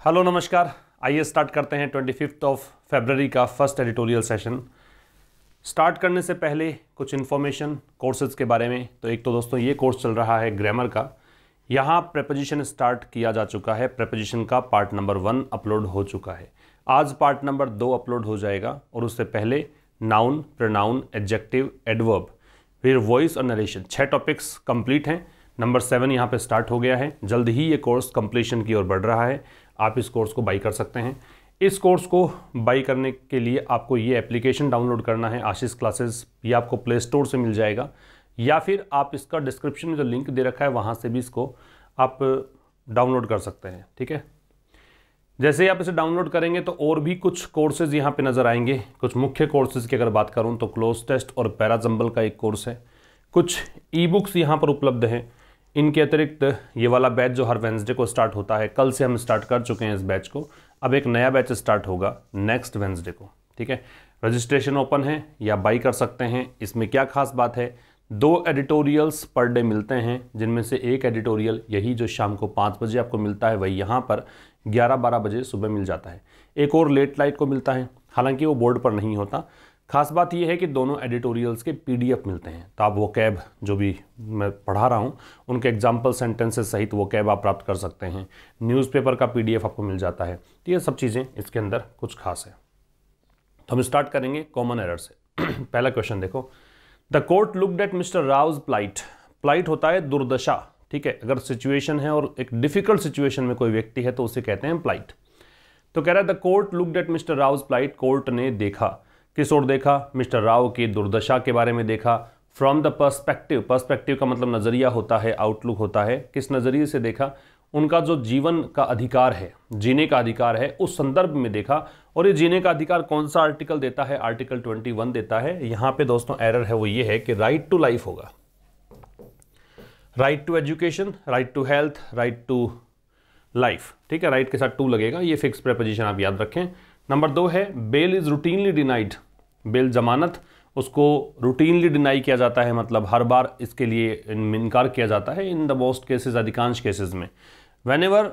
Hello नमस्कार। आइए start करते हैं 25 फरवरी का फर्स्ट एडिटोरियल सेशन। स्टार्ट करने से पहले कुछ इन्फॉर्मेशन कोर्सेज के बारे में। तो एक तो दोस्तों ये कोर्स चल रहा है ग्रामर का। यहाँ प्रेपोजिशन स्टार्ट किया जा चुका है। प्रेपोजिशन का पार्ट नंबर 1 अपलोड हो चुका है। आज पार्ट नंबर 2 अपलोड हो जाएगा और उससे पहले नाउन, प्रोनाउन, एडजेक्टिव, एडवर्ब, फिर वॉइस और नरेशन 6 टॉपिक्स कंप्लीट हैं। नंबर 7 यहाँ पे स्टार्ट हो गया है। जल्द ही ये कोर्स कंप्लीशन की ओर बढ़ रहा है। आप इस कोर्स को बाई कर सकते हैं। इस कोर्स को बाई करने के लिए आपको ये एप्लीकेशन डाउनलोड करना है, आशीष क्लासेस। ये आपको प्ले स्टोर से मिल जाएगा या फिर आप इसका डिस्क्रिप्शन में जो लिंक दे रखा है वहाँ से भी इसको आप डाउनलोड कर सकते हैं। ठीक है, जैसे ही आप इसे डाउनलोड करेंगे तो और भी कुछ कोर्सेज यहाँ पे नज़र आएंगे। कुछ मुख्य कोर्सेज की अगर बात करूँ तो क्लोज टेस्ट और पैराजम्बल का एक कोर्स है। कुछ ई बुक्स यहाँ पर उपलब्ध हैं। इनके अतिरिक्त ये वाला बैच जो हर वेंसडे को स्टार्ट होता है, कल से हम स्टार्ट कर चुके हैं इस बैच को। अब एक नया बैच स्टार्ट होगा नेक्स्ट वेंसडे को। ठीक है, रजिस्ट्रेशन ओपन है या बाई कर सकते हैं। इसमें क्या खास बात है, 2 एडिटोरियल्स पर डे मिलते हैं, जिनमें से एक एडिटोरियल यही जो शाम को 5 बजे आपको मिलता है वही यहाँ पर 11-12 बजे सुबह मिल जाता है। एक और लेट नाइट को मिलता है, हालांकि वो बोर्ड पर नहीं होता। खास बात यह है कि दोनों एडिटोरियल्स के PDF मिलते हैं, तो आप वो कैब जो भी मैं पढ़ा रहा हूँ उनके एग्जाम्पल सेंटेंसेस सहित वो कैब आप प्राप्त कर सकते हैं। न्यूज़पेपर का PDF आपको मिल जाता है। तो ये सब चीज़ें इसके अंदर कुछ खास है। तो हम स्टार्ट करेंगे कॉमन एरर से। पहला क्वेश्चन देखो, the court looked at Mister Rao's plight। Plight होता है दुर्दशा। ठीक है, अगर सिचुएशन है और एक डिफिकल्ट सिचुएशन में कोई व्यक्ति है तो उसे कहते हैं प्लाइट। तो कह रहा है the court looked at Mister Rao's plight। Court ने देखा, किस ओर देखा? मिस्टर राव की दुर्दशा के बारे में देखा। फ्रॉम द पर्सपेक्टिव, पर्सपेक्टिव का मतलब नज़रिया होता है, आउटलुक होता है। किस नज़रिए से देखा? उनका जो जीवन का अधिकार है, जीने का अधिकार है, उस संदर्भ में देखा। और ये जीने का अधिकार कौन सा आर्टिकल देता है? आर्टिकल 21 देता है। यहाँ पे दोस्तों एरर है, वो ये है कि राइट टू लाइफ होगा। Right to education, right to health, right to life. ठीक है, राइट के साथ टू लगेगा, ये फिक्स प्रेपोजिशन आप याद रखें। नंबर 2 है bail is routinely denied. Bail जमानत, उसको रूटीनली डिनाई किया जाता है, मतलब हर बार इसके लिए इनकार किया जाता है। इन द मोस्ट केसेस, अधिकांश केसेस में। When ever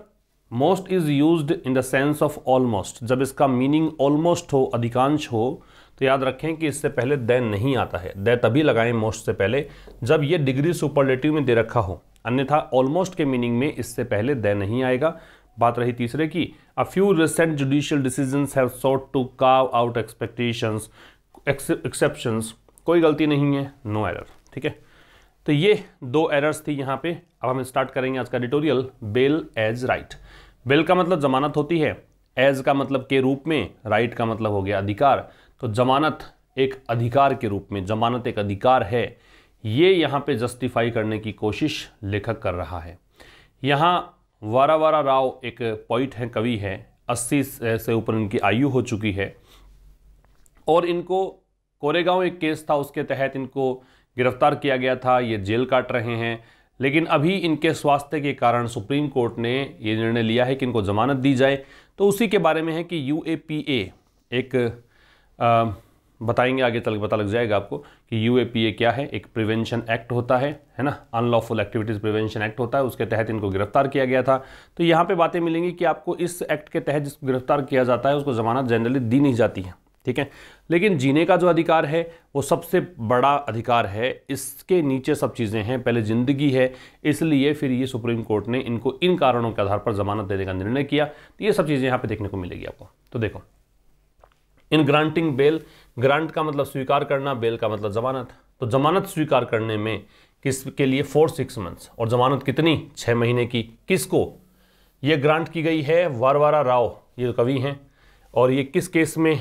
most is used in the sense of almost, जब इसका मीनिंग ऑलमोस्ट हो, अधिकांश हो, तो याद रखें कि इससे पहले द नहीं आता है। द तभी लगाएं मोस्ट से पहले जब ये डिग्री सुपरलेटिव में दे रखा हो, अन्यथा ऑलमोस्ट के मीनिंग में इससे पहले द नहीं आएगा। बात रही तीसरे की, a few recent judicial decisions have sought to carve out expectations exceptions. कोई गलती नहीं है, नो एरर। ठीक है, तो ये 2 एरर्स थी यहाँ पे। अब हम स्टार्ट करेंगे आज का editorial. Bail as right. Bail का मतलब जमानत होती है, एज का मतलब के रूप में, राइट का मतलब हो गया अधिकार। तो जमानत एक अधिकार के रूप में, जमानत एक अधिकार है, ये यहाँ पे जस्टिफाई करने की कोशिश लेखक कर रहा है। यहाँ वारा राव एक पोइट है, कवि है, 80 से ऊपर इनकी आयु हो चुकी है और इनको कोरेगांव एक केस था, उसके तहत इनको गिरफ्तार किया गया था। ये जेल काट रहे हैं, लेकिन अभी इनके स्वास्थ्य के कारण सुप्रीम कोर्ट ने ये निर्णय लिया है कि इनको जमानत दी जाए। तो उसी के बारे में है कि UAPA एक बताएंगे आगे चल पता लग जाएगा आपको कि UAPA क्या है। एक प्रिवेंशन एक्ट होता है ना, अनलॉफुल एक्टिविटीज़ प्रिवेंशन एक्ट होता है, उसके तहत इनको गिरफ्तार किया गया था। तो यहाँ पे बातें मिलेंगी कि आपको इस एक्ट के तहत जिसको गिरफ्तार किया जाता है उसको जमानत जनरली दी नहीं जाती है। ठीक है, लेकिन जीने का जो अधिकार है वो सबसे बड़ा अधिकार है, इसके नीचे सब चीज़ें हैं, पहले ज़िंदगी है। इसलिए फिर ये सुप्रीम कोर्ट ने इनको इन कारणों के आधार पर जमानत देने का निर्णय किया। तो ये सब चीज़ें यहाँ पे देखने को मिलेगी आपको। तो देखो, इन ग्रांटिंग बेल, ग्रांट का मतलब स्वीकार करना, बेल का मतलब जमानत। तो जमानत स्वीकार करने में किसके लिए? 4-6 मंथ्स। और जमानत कितनी? 6 महीने की। किसको ये ग्रांट की गई है? वारा राव, ये कवि हैं। और ये किस केस में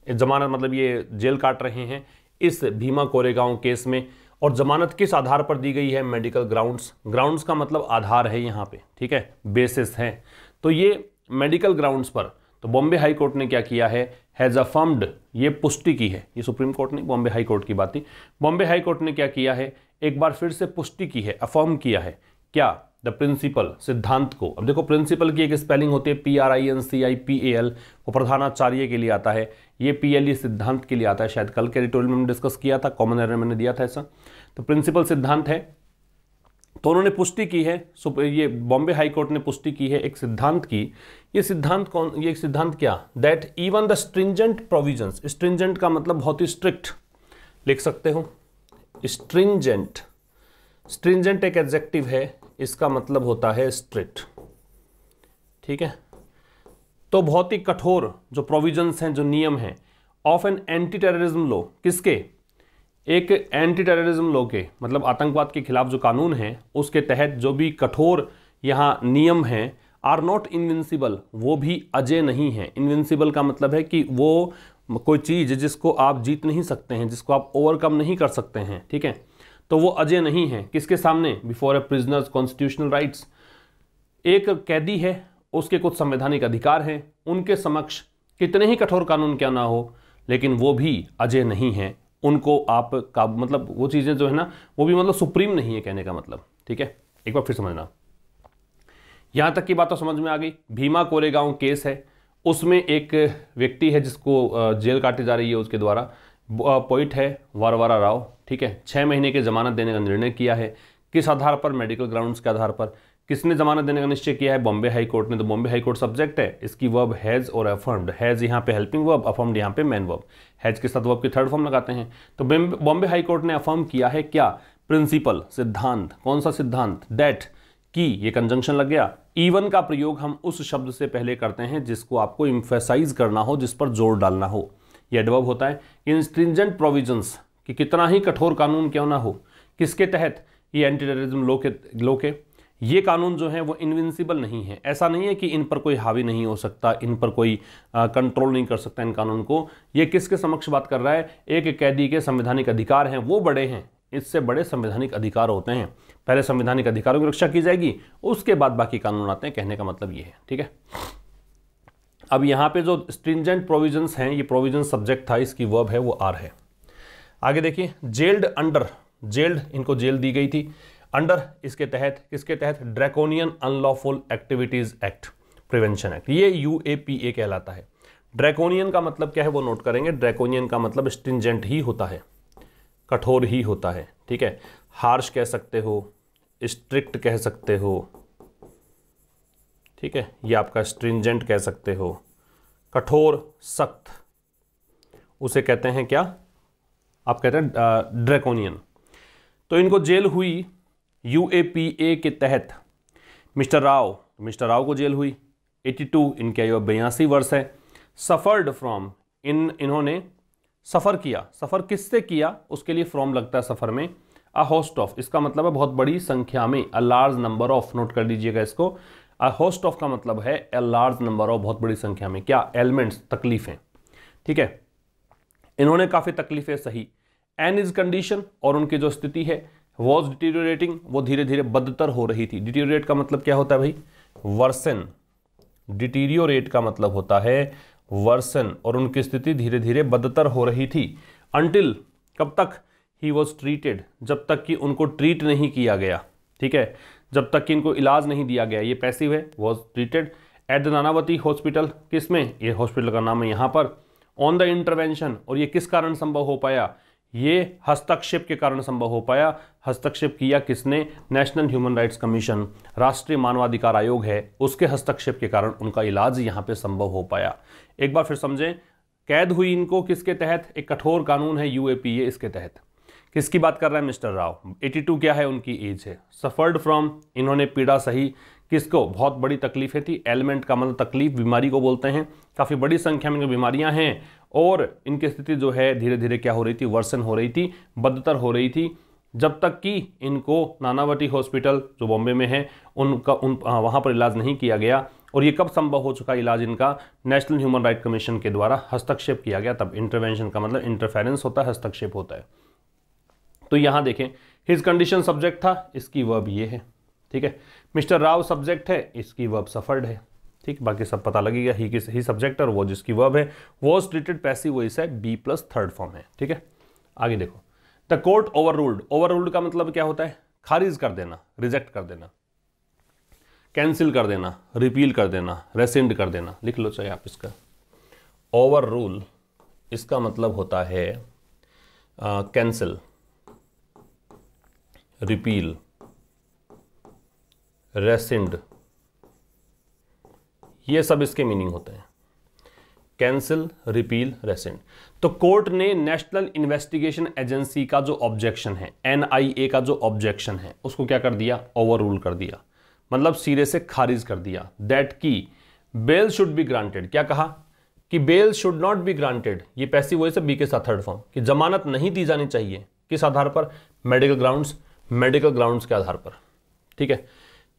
जमानत, मतलब ये जेल काट रहे हैं इस भीमा कोरेगांव केस में। और जमानत किस आधार पर दी गई है? Medical grounds. ग्राउंड्स का मतलब आधार है यहाँ पे, ठीक है, बेसिस है। तो ये मेडिकल ग्राउंड्स पर, तो बॉम्बे हाई कोर्ट ने क्या किया है? हैज़ अफर्म्ड, ये पुष्टि की है। ये सुप्रीम कोर्ट ने, बॉम्बे हाई कोर्ट की बात थी। बॉम्बे हाई कोर्ट ने क्या किया है? एक बार फिर से पुष्टि की है, अफर्म किया है। क्या? द प्रिंसिपल, सिद्धांत को। अब देखो, प्रिंसिपल की एक स्पेलिंग होती है PRINCIPAL, वो प्रधानाचार्य के लिए आता है। ये PL सिद्धांत के लिए आता है। शायद कल के एडिटोरियल में डिस्कस किया था, कॉमन एरर मैंने दिया था ऐसा। तो प्रिंसिपल सिद्धांत है तो उन्होंने पुष्टि की है, ये बॉम्बे हाई कोर्ट ने पुष्टि की है एक सिद्धांत की। ये सिद्धांत क्या, that even the stringent provisions, stringent का मतलब बहुत ही स्ट्रिक्ट लिख सकते हो, स्ट्रिंजेंट, स्ट्रिंजेंट एक एडजेक्टिव है, इसका मतलब होता है स्ट्रिक्ट, ठीक है। तो बहुत ही कठोर जो प्रोविजंस हैं, जो नियम हैं, of an anti terrorism law, किसके, एक एंटी टेररिज्म लॉ के, मतलब आतंकवाद के खिलाफ जो कानून है उसके तहत जो भी कठोर यहाँ नियम हैं, आर नॉट इनविंसिबल, वो भी अजय नहीं है। इनविंसिबल का मतलब है कि वो कोई चीज़ जिसको आप जीत नहीं सकते हैं, जिसको आप ओवरकम नहीं कर सकते हैं, ठीक है, तो वो अजय नहीं है। किसके सामने, before A prisoners constitutional rights, एक कैदी है, उसके कुछ संवैधानिक अधिकार हैं, उनके समक्ष कितने ही कठोर कानून क्या ना हो, लेकिन वो भी अजय नहीं है, उनको आप का मतलब वो चीज़ें जो है ना वो भी मतलब सुप्रीम नहीं है, कहने का मतलब, ठीक है। एक बार फिर समझना, यहां तक की बात तो समझ में आ गई। भीमा कोरेगांव केस है, उसमें एक व्यक्ति है जिसको जेल काटी जा रही है उसके द्वारा, पोइट है वरवरा राव, ठीक है। 6 महीने की जमानत देने का निर्णय किया है, किस आधार पर, मेडिकल ग्राउंड्स के आधार पर। किसने जमानत देने का निश्चय किया है, बॉम्बे हाई कोर्ट ने। तो बॉम्बे हाई कोर्ट सब्जेक्ट है, इसकी वर्ब हैज और अफर्म्ड, हैज यहाँ पे हेल्पिंग वर्ब, अफर्म्ड यहाँ पे मेन वर्ब, हैज के साथ वर्ब की थर्ड फॉर्म लगाते हैं। तो बॉम्बे हाई कोर्ट ने अफर्म किया है क्या, प्रिंसिपल, सिद्धांत। कौन सा सिद्धांत, दैट, की, ये कंजंक्शन लग गया। इवन का प्रयोग हम उस शब्द से पहले करते हैं जिसको आपको इम्फेसाइज करना हो, जिस पर जोर डालना हो, ये एडवर्ब होता है। इन स्ट्रिंजेंट प्रोविजंस, कि कितना ही कठोर कानून क्यों ना हो, किसके तहत, ये एंटी टेररिज्म लॉ के, ये कानून जो है वो इनविंसिबल नहीं है। ऐसा नहीं है कि इन पर कोई हावी नहीं हो सकता, इन पर कोई कंट्रोल नहीं कर सकता इन कानून को। ये किसके समक्ष बात कर रहा है, एक कैदी के संवैधानिक अधिकार हैं, वो बड़े हैं, इससे बड़े संवैधानिक अधिकार होते हैं। पहले संवैधानिक अधिकारों की रक्षा की जाएगी, उसके बाद बाकी कानून आते हैं, कहने का मतलब ये है, ठीक है। अब यहाँ पे जो स्ट्रिंजेंट प्रोविजंस हैं, ये प्रोविजन सब्जेक्ट था, इसकी वर्ब है वो आर है। आगे देखिए, जेल्ड अंडर, जेल्ड, इनको जेल दी गई थी, अंडर इसके तहत, किसके तहत, draconian unlawful activities act, prevention act, ये UAPA कहलाता है। ड्रैकोनियन का मतलब क्या है वो नोट करेंगे। ड्रैकोनियन का मतलब स्ट्रिंजेंट ही होता है, कठोर ही होता है, ठीक है। हार्श कह सकते हो, स्ट्रिक्ट कह सकते हो, ठीक है, ये आपका स्ट्रिंजेंट कह सकते हो, कठोर, सख्त, उसे कहते हैं क्या, आप कहते हैं ड्रैकोनियन। तो इनको जेल हुई UAPA के तहत। मिस्टर राव को जेल हुई 82, इनकी आयु 82 वर्ष है। सफर्ड फ्रॉम, इन्होंने सफ़र किया, सफ़र किससे किया, उसके लिए फ्रॉम लगता है सफ़र में। अ होस्ट ऑफ, इसका मतलब है बहुत बड़ी संख्या में, a large number of, note कर लीजिएगा इसको। अ होस्ट ऑफ का मतलब है अ लार्ज नंबर ऑफ, बहुत बड़ी संख्या में, क्या, एलिमेंट्स, तकलीफें, ठीक है। इन्होंने काफ़ी तकलीफें सही। एंड इज कंडीशन, और उनकी जो स्थिति है, वॉज डिटीरियोरेटिंग, वो धीरे धीरे बदतर हो रही थी। डिटीरियोरेट का मतलब क्या होता है भाई, वर्सन, डिटीरियोरेट का मतलब होता है वर्सन, और उनकी स्थिति धीरे धीरे बदतर हो रही थी। अंटिल, कब तक, ही वॉज ट्रीटेड, जब तक कि उनको ट्रीट नहीं किया गया, ठीक है, जब तक कि इनको इलाज नहीं दिया गया, ये पैसिव है, was treated. At the Nanavati hospital, किसमें, ये हॉस्पिटल का नाम है यहाँ पर। ऑन द इंटरवेंशन, और ये किस कारण संभव हो पाया, ये हस्तक्षेप के कारण संभव हो पाया। हस्तक्षेप किया किसने, नेशनल ह्यूमन राइट्स कमीशन, राष्ट्रीय मानवाधिकार आयोग है, उसके हस्तक्षेप के कारण उनका इलाज यहाँ पे संभव हो पाया। एक बार फिर समझें, कैद हुई इनको किसके तहत, एक कठोर कानून है UAPA, इसके तहत। किसकी बात कर रहा है, मिस्टर राव। 82 क्या है उनकी एज है। सफर्ड फ्रॉम, इन्होंने पीड़ा सही, किसको, बहुत बड़ी तकलीफें थी। एलिमेंट का मतलब तकलीफ, बीमारी को बोलते हैं। काफ़ी बड़ी संख्या में बीमारियां हैं, और इनकी स्थिति जो है धीरे धीरे क्या हो रही थी, वर्सन हो रही थी, बदतर हो रही थी, जब तक कि इनको नानावती हॉस्पिटल जो बॉम्बे में है वहाँ पर इलाज नहीं किया गया। और ये कब संभव हो चुका इलाज इनका, नेशनल ह्यूमन राइट कमीशन के द्वारा हस्तक्षेप किया गया, तब। इंटरवेंशन का मतलब इंटरफेरेंस होता है, हस्तक्षेप होता है। तो यहाँ देखें, हिज कंडीशन सब्जेक्ट था, इसकी वर्ब ये है, ठीक है। मिस्टर राव सब्जेक्ट है, इसकी वर्ब सफर्ड है, ठीक। बाकी सब पता लगेगा, ही सब्जेक्ट और वो जिसकी वर्ब है। वॉज ट्रीटेड पैसिव वॉइस है, B+ थर्ड फॉर्म है, ठीक है। आगे देखो, द कोर्ट ओवररूल्ड, ओवररूल्ड का मतलब क्या होता है, खारिज कर देना, रिजेक्ट कर देना, कैंसिल कर देना, रिपील कर देना, रेसिंड कर देना, लिख लो चाहे आप इसका। ओवररूल इसका मतलब होता है कैंसिल, रिपील, रेसिंड, ये सब इसके मीनिंग होते हैं। Cancel, repeal, rescind. तो कोर्ट ने नेशनल इन्वेस्टिगेशन एजेंसी का जो ऑब्जेक्शन है, NIA का जो ऑब्जेक्शन है, उसको क्या कर दिया, ओवर रूल कर दिया, मतलब सिरे से खारिज कर दिया। दैट की बेल शुड बी ग्रांटेड, क्या कहा कि bail should not be granted, ये पैसिव वॉइस है बी के साथ थर्ड फॉर्म, कि जमानत नहीं दी जानी चाहिए, किस आधार पर, मेडिकल ग्राउंड्स के आधार पर। ठीक है,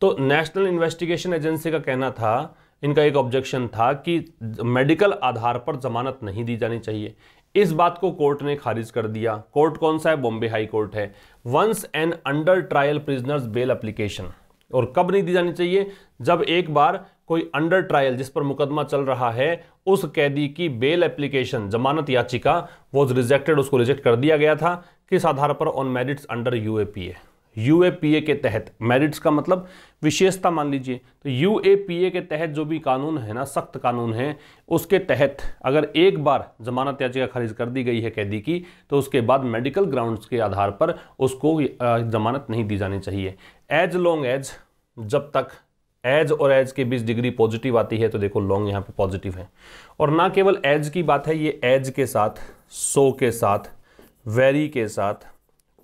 तो नेशनल इन्वेस्टिगेशन एजेंसी का कहना था, इनका एक ऑब्जेक्शन था कि मेडिकल आधार पर जमानत नहीं दी जानी चाहिए। इस बात को कोर्ट ने खारिज कर दिया। कोर्ट कौन सा है, बॉम्बे हाई कोर्ट है। Once an under trial prisoners bail application, और कब नहीं दी जानी चाहिए, जब एक बार कोई अंडर ट्रायल जिस पर मुकदमा चल रहा है उस कैदी की बेल एप्लीकेशन, जमानत याचिका वॉज रिजेक्टेड, उसको रिजेक्ट कर दिया गया था। किस आधार पर, on merits under UAPA। UAPA के तहत, मेरिट्स का मतलब विशेषता मान लीजिए, तो UAPA के तहत जो भी कानून है ना, सख्त कानून है, उसके तहत अगर एक बार जमानत याचिका खारिज कर दी गई है कैदी की, तो उसके बाद मेडिकल ग्राउंड्स के आधार पर उसको जमानत नहीं दी जानी चाहिए। एज लॉन्ग एज, जब तक एज और एज के बीच डिग्री पॉजिटिव आती है, तो देखो लॉन्ग यहाँ पे पॉजिटिव है, और ना केवल एज की बात है, ये एज के साथ, सो के साथ, वेरी के साथ,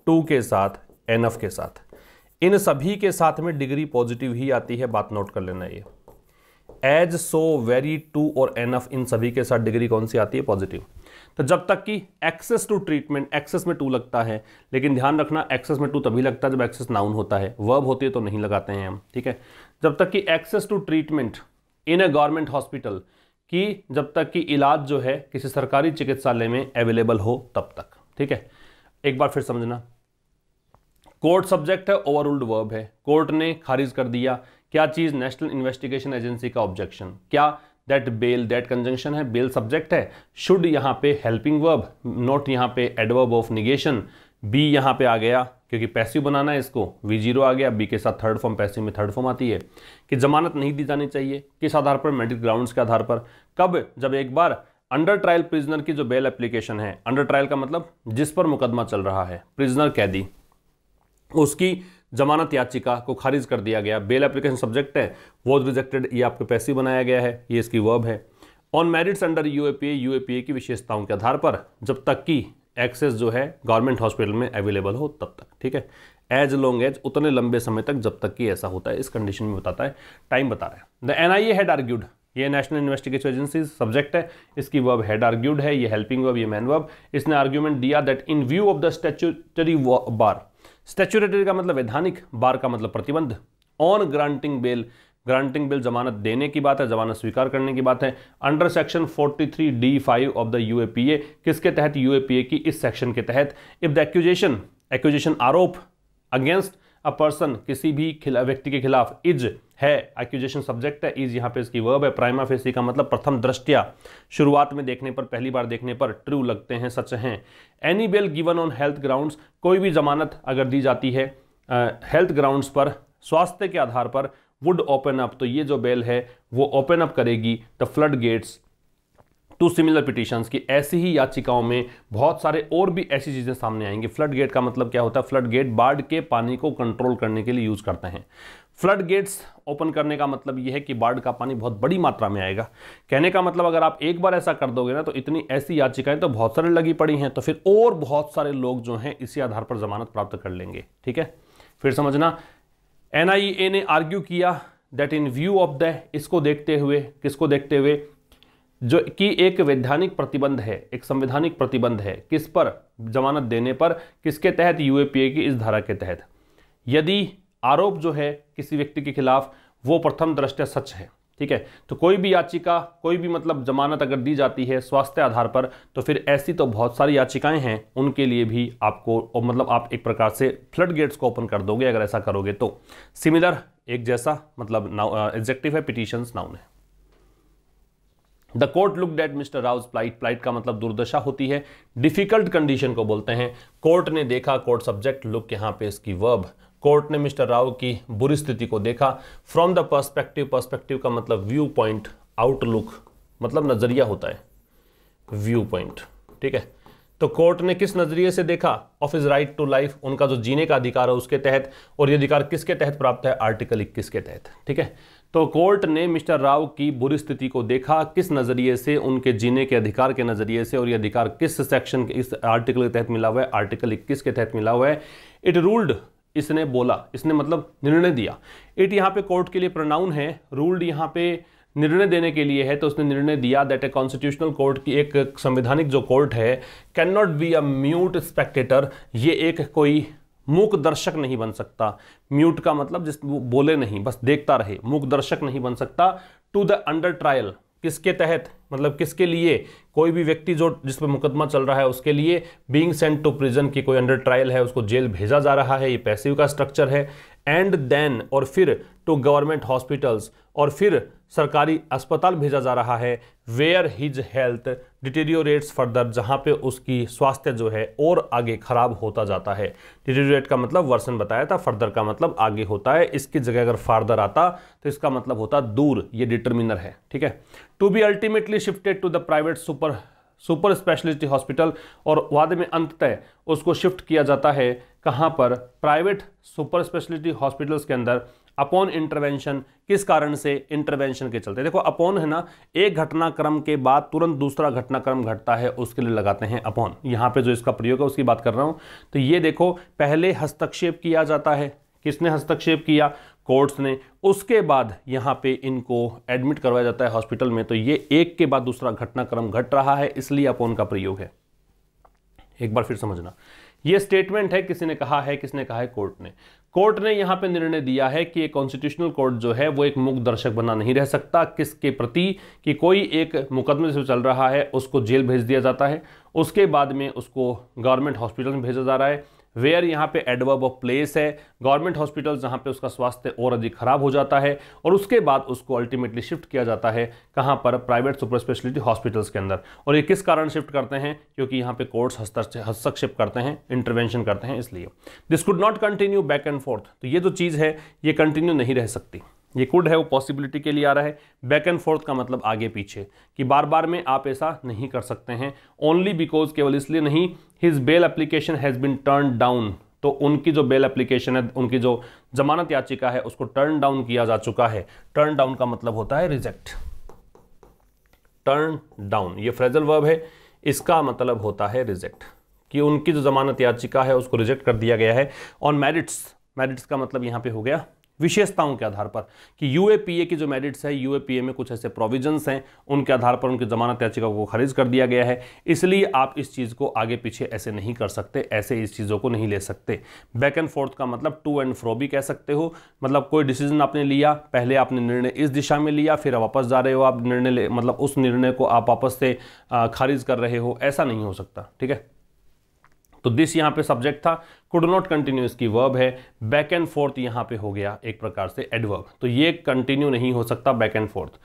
टू के साथ, एनफ के साथ, इन सभी के साथ में डिग्री पॉजिटिव ही आती है, बात नोट कर लेना। ये एज, सो, वेरी, टू और एनफ, इन सभी के साथ डिग्री कौन सी आती है, पॉजिटिव। तो जब तक कि एक्सेस टू ट्रीटमेंट, एक्सेस में टू लगता है, लेकिन ध्यान रखना एक्सेस में टू तभी लगता है जब एक्सेस नाउन होता है, वर्ब होती है तो नहीं लगाते हैं हम। ठीक है, जब तक कि access to treatment in a government hospital, कि जब तक कि इलाज जो है किसी सरकारी चिकित्सालय में अवेलेबल हो तब तक। ठीक है, एक बार फिर समझना, कोर्ट सब्जेक्ट है, ओवररूल्ड वर्ब है। कोर्ट ने खारिज कर दिया क्या चीज, नेशनल इन्वेस्टिगेशन एजेंसी का ऑब्जेक्शन। क्या, दैट बेल, दैट कंजंक्शन है, बेल सब्जेक्ट है, शुड यहाँ पे हेल्पिंग वर्ब, नॉट यहाँ पे एडवर्ब ऑफ निगेशन, बी यहाँ पे आ गया क्योंकि पैसिव बनाना है इसको, V0 आ गया, बी के साथ थर्ड फॉर्म, पैसिव में थर्ड फॉर्म आती है, कि जमानत नहीं दी जानी चाहिए, किस आधार पर, मेडिकल ग्राउंड्स के आधार पर। कब, जब एक बार अंडर ट्रायल प्रिजनर की जो बेल एप्लीकेशन है, अंडर ट्रायल का मतलब जिस पर मुकदमा चल रहा है, प्रिजनर कैदी, उसकी जमानत याचिका को खारिज कर दिया गया। बेल एप्लीकेशन सब्जेक्ट है, वॉज रिजेक्टेड, ये आपको पैसिव बनाया गया है, ये इसकी वर्ब है। ऑन मेरिट्स अंडर UAPA की विशेषताओं के आधार पर, जब तक कि एक्सेस जो है गवर्नमेंट हॉस्पिटल में अवेलेबल हो तब तक। ठीक है, एज लॉन्ग एज, उतने लंबे समय तक जब तक कि ऐसा होता है, इस कंडीशन में बताता है, टाइम बता रहा है। द NIA हैड आर्ग्यूड, ये नेशनल इन्वेस्टिगेशन एजेंसी सब्जेक्ट है, इसकी वर्ब हैड आर्ग्यूड है, ये हेल्पिंग वर्ब, ये मैन वर्ब। इसने आर्ग्यूमेंट दिया that in view of the statutory bar, statutory का मतलब वैधानिक, बार का मतलब प्रतिबंध, on granting bail, granting bail जमानत देने की बात है, जमानत स्वीकार करने की बात है, under section 43D5 of the UAPA, किसके तहत, UAPA की इस सेक्शन के तहत। इफ द एक्यूजेशन आरोप अगेंस्ट अ पर्सन, किसी भी व्यक्ति के खिलाफ, इज है, एक्यूजेशन सब्जेक्ट है, इज यहाँ पे इसकी वर्ब है। प्राइमा फेसी का मतलब प्रथम दृष्टया, शुरुआत में देखने पर, पहली बार देखने पर, ट्रू लगते हैं, सच हैं। Any bail given on health grounds, कोई भी जमानत अगर दी जाती है हेल्थ ग्राउंड्स पर, स्वास्थ्य के आधार पर, वुड ओपन अप, तो ये जो बेल है वो ओपन अप करेगी the flood gates to similar petitions, की ऐसी ही याचिकाओं में बहुत सारे और भी ऐसी चीजें सामने आएंगी। फ्लड गेट का मतलब क्या होता है, फ्लड गेट बाढ़ के पानी को कंट्रोल करने के लिए यूज करते हैं। फ्लड गेट्स ओपन करने का मतलब यह है कि बाढ़ का पानी बहुत बड़ी मात्रा में आएगा। कहने का मतलब अगर आप एक बार ऐसा कर दोगे ना, तो इतनी ऐसी याचिकाएं तो बहुत सारे लगी पड़ी हैं, तो फिर और बहुत सारे लोग जो हैं इसी आधार पर जमानत प्राप्त कर लेंगे। ठीक है, फिर समझना, NIA ने आर्ग्यू किया that in view of the, इसको देखते हुए, किसको देखते हुए, जो कि एक वैधानिक प्रतिबंध है, एक संवैधानिक प्रतिबंध है, किस पर, जमानत देने पर, किसके तहत, UAPA की इस धारा के तहत। यदि आरोप जो है किसी व्यक्ति के खिलाफ वो प्रथम दृष्टया सच है। ठीक है, तो कोई भी याचिका, कोई भी मतलब जमानत अगर दी जाती है स्वास्थ्य आधार पर, तो फिर ऐसी तो बहुत सारी याचिकाएं हैं, उनके लिए भी आपको मतलब आप एक प्रकार से फ्लड गेट्स को ओपन कर दोगे अगर ऐसा करोगे तो। सिमिलर, एक जैसा, मतलब एडजेक्टिव है, पिटिशंस नाउन है। The court looked at mister Rao's plight, plight का मतलब दुर्दशा होती है, डिफिकल्ट कंडीशन को बोलते हैं। कोर्ट ने देखा, कोर्ट सब्जेक्ट, लुक यहाँ पे इसकी वर्ब, कोर्ट ने मिस्टर राव की बुरी स्थिति को देखा। फ्रॉम द पर्सपेक्टिव, पर्सपेक्टिव का मतलब व्यू पॉइंट, आउटलुक मतलब नजरिया होता है, व्यू पॉइंट। ठीक है, तो कोर्ट ने किस नजरिए से देखा? Of his right to life, उनका जो जीने का अधिकार है उसके तहत, और ये अधिकार किसके तहत प्राप्त है? आर्टिकल 21 के तहत। ठीक है, तो कोर्ट ने मिस्टर राव की बुरी स्थिति को देखा किस नजरिए से? उनके जीने के अधिकार के नजरिए से, और ये अधिकार किस सेक्शन के, इस आर्टिकल के तहत मिला हुआ है? आर्टिकल 21 के तहत मिला हुआ है। इट रूल्ड, इसने बोला, इसने मतलब निर्णय दिया। इट यहाँ पे कोर्ट के लिए प्रोनाउन है, रूल्ड यहाँ पे निर्णय देने के लिए है, तो उसने निर्णय दिया दैट ए कॉन्स्टिट्यूशनल कोर्ट की, एक संवैधानिक जो कोर्ट है, can not be a mute Spectator, ये एक कोई मूक दर्शक नहीं बन सकता। म्यूट का मतलब जिस बोले नहीं, बस देखता रहे, मूक दर्शक नहीं बन सकता। टू द अंडर ट्रायल, किसके तहत? मतलब किसके लिए? कोई भी व्यक्ति जो जिस पर मुकदमा चल रहा है उसके लिए। बीइंग सेंट टू प्रिजन, की कोई अंडर ट्रायल है, उसको जेल भेजा जा रहा है, ये पैसिव का स्ट्रक्चर है। एंड देन, और फिर टू गवर्नमेंट हॉस्पिटल्स, और फिर सरकारी अस्पताल भेजा जा रहा है। वेयर हिज हेल्थ डिटेरियोरेट्स फर्दर, जहां पे उसकी स्वास्थ्य जो है और आगे खराब होता जाता है। डिटेरियोरेट का मतलब वर्सन बताया था, फर्दर का मतलब आगे होता है, इसकी जगह अगर फार्दर आता तो इसका मतलब होता दूर, ये डिटर्मिनर है। ठीक है, to be ultimately shifted to the private super speciality hospital, और बाद में अंततः उसको शिफ्ट किया जाता है कहां पर? प्राइवेट सुपर स्पेशलिटी हॉस्पिटल्स के अंदर। अपॉन इंटरवेंशन, किस कारण से? इंटरवेंशन के चलते। देखो अपॉन है ना, एक घटनाक्रम के बाद तुरंत दूसरा घटनाक्रम घटता है, उसके लिए लगाते हैं अपॉन। यहां पे जो इसका प्रयोग है उसकी बात कर रहा हूं। तो ये देखो, पहले हस्तक्षेप किया जाता है, किसने हस्तक्षेप किया? कोर्ट्स ने। उसके बाद यहाँ पे इनको एडमिट करवाया जाता है हॉस्पिटल में, तो ये एक के बाद दूसरा घटनाक्रम घट रहा है, इसलिए अपॉन का प्रयोग है। एक बार फिर समझना, ये स्टेटमेंट है, किसी ने कहा है, किसने कहा है? कोर्ट ने। कोर्ट ने यहां पे निर्णय दिया है कि एक कॉन्स्टिट्यूशनल कोर्ट जो है वो एक मूक दर्शक बना नहीं रह सकता। किसके प्रति? कि कोई एक मुकदमे से चल रहा है, उसको जेल भेज दिया जाता है, उसके बाद में उसको गवर्नमेंट हॉस्पिटल में भेजा जा रहा है। वेयर यहाँ पे एडवर्ब ऑफ प्लेस है, गवर्नमेंट हॉस्पिटल जहाँ पे उसका स्वास्थ्य और अधिक खराब हो जाता है, और उसके बाद उसको अल्टीमेटली शिफ्ट किया जाता है कहाँ पर? प्राइवेट सुपर स्पेशलिटी हॉस्पिटल्स के अंदर। और ये किस कारण शिफ्ट करते हैं? क्योंकि यहाँ पे कोर्ट्स हस्तक्षेप करते हैं, इंटरवेंशन करते हैं, इसलिए। This could not continue back and fourth, तो ये जो चीज़ है ये कंटिन्यू नहीं रह सकती। ये कुड है वो पॉसिबिलिटी के लिए आ रहा है, बैक एंड फोर्थ का मतलब आगे पीछे, कि बार बार में आप ऐसा नहीं कर सकते हैं। ओनली बिकॉज, केवल इसलिए नहीं, his bail application has been turn down, तो उनकी जो बेल एप्लीकेशन है, उनकी जो जमानत याचिका है उसको टर्न डाउन किया जा चुका है। टर्न डाउन का मतलब होता है रिजेक्ट। टर्न डाउन ये फ्रेजल वर्ब है, इसका मतलब होता है रिजेक्ट, कि उनकी जो जमानत याचिका है उसको रिजेक्ट कर दिया गया है ऑन मेरिट्स। मेरिट्स का मतलब यहाँ पे हो गया विशेषताओं के आधार पर, कि यूएपीए की जो मेरिट्स है, यूएपीए में कुछ ऐसे प्रोविजंस हैं, उनके आधार पर उनकी जमानत याचिका को खारिज कर दिया गया है। इसलिए आप इस चीज़ को आगे पीछे ऐसे नहीं कर सकते, ऐसे इस चीज़ों को नहीं ले सकते। बैक एंड फोर्थ का मतलब टू एंड फ्रो भी कह सकते हो, मतलब कोई डिसीजन आपने लिया, पहले आपने निर्णय इस दिशा में लिया, फिर वापस जा रहे हो आप निर्णय मतलब उस निर्णय को आप वापस से खारिज कर रहे हो, ऐसा नहीं हो सकता। ठीक है, तो दिस यहाँ पे सब्जेक्ट था, कुड नॉट कंटिन्यू इसकी वर्ब है, बैक एंड फोर्थ यहाँ पे हो गया एक प्रकार से एडवर्ब। तो ये कंटिन्यू नहीं हो सकता बैक एंड फोर्थ।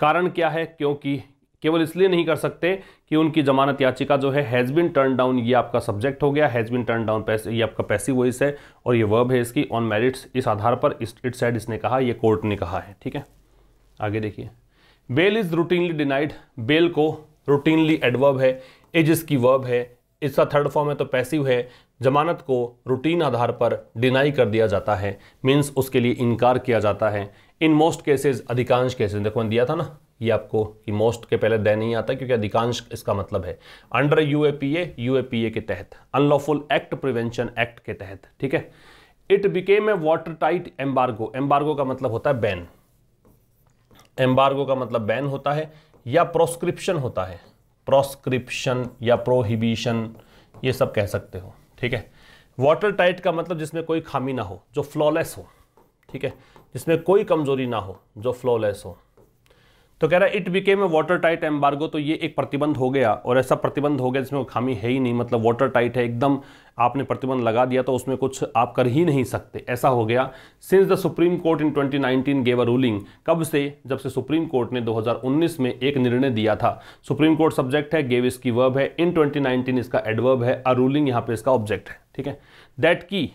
कारण क्या है? क्योंकि केवल इसलिए नहीं कर सकते कि उनकी जमानत याचिका जो है हैज़ बिन टर्न डाउन, ये आपका सब्जेक्ट हो गया, हैज़ बिन टर्न डाउन ये आपका पैसिव वॉइस है, और ये वर्ब है इसकी ऑन मेरिट्स। इस आधार पर इट साइड इसने कहा, ये कोर्ट ने कहा है। ठीक है, आगे देखिए, bail is routinely denied, bail को रूटीनली एडवर्ब है, एज इसकी वर्ब है, इसका थर्ड फॉर्म है तो पैसिव है। जमानत को रूटीन आधार पर डिनाई कर दिया जाता है, मीन्स उसके लिए इनकार किया जाता है। इन मोस्ट केसेस, अधिकांश केसेस, देखो मैंने दिया था ना ये आपको कि मोस्ट के पहले दे नहीं आता, क्योंकि अधिकांश इसका मतलब है अंडर यूएपीए, यूएपीए के तहत, अनलॉफुल एक्ट प्रिवेंशन एक्ट के तहत। ठीक है, it became a water tight embargo, embargo का मतलब होता है बैन, एम्बार्गो का मतलब बैन होता है या प्रोस्क्रिप्शन होता है, प्रोस्क्रिप्शन या प्रोहिबिशन, ये सब कह सकते हो। ठीक है, वाटर टाइट का मतलब जिसमें कोई खामी ना हो, जो फ्लॉलेस हो। ठीक है, जिसमें कोई कमजोरी ना हो, जो फ्लॉलेस हो। तो कह रहा है it became a water tight embargo, तो ये एक प्रतिबंध हो गया, और ऐसा प्रतिबंध हो गया जिसमें खामी है ही नहीं, मतलब वाटर टाइट है एकदम, आपने प्रतिबंध लगा दिया तो उसमें कुछ आप कर ही नहीं सकते, ऐसा हो गया। Since the supreme court in 2019 gave a ruling, कब से? जब से सुप्रीम कोर्ट ने 2019 में एक निर्णय दिया था। सुप्रीम कोर्ट सब्जेक्ट है, गेव इसकी वर्ब है, इन 2019 इसका एडवर्ब है, अ रूलिंग यहाँ पे इसका ऑब्जेक्ट है। ठीक है, दैट की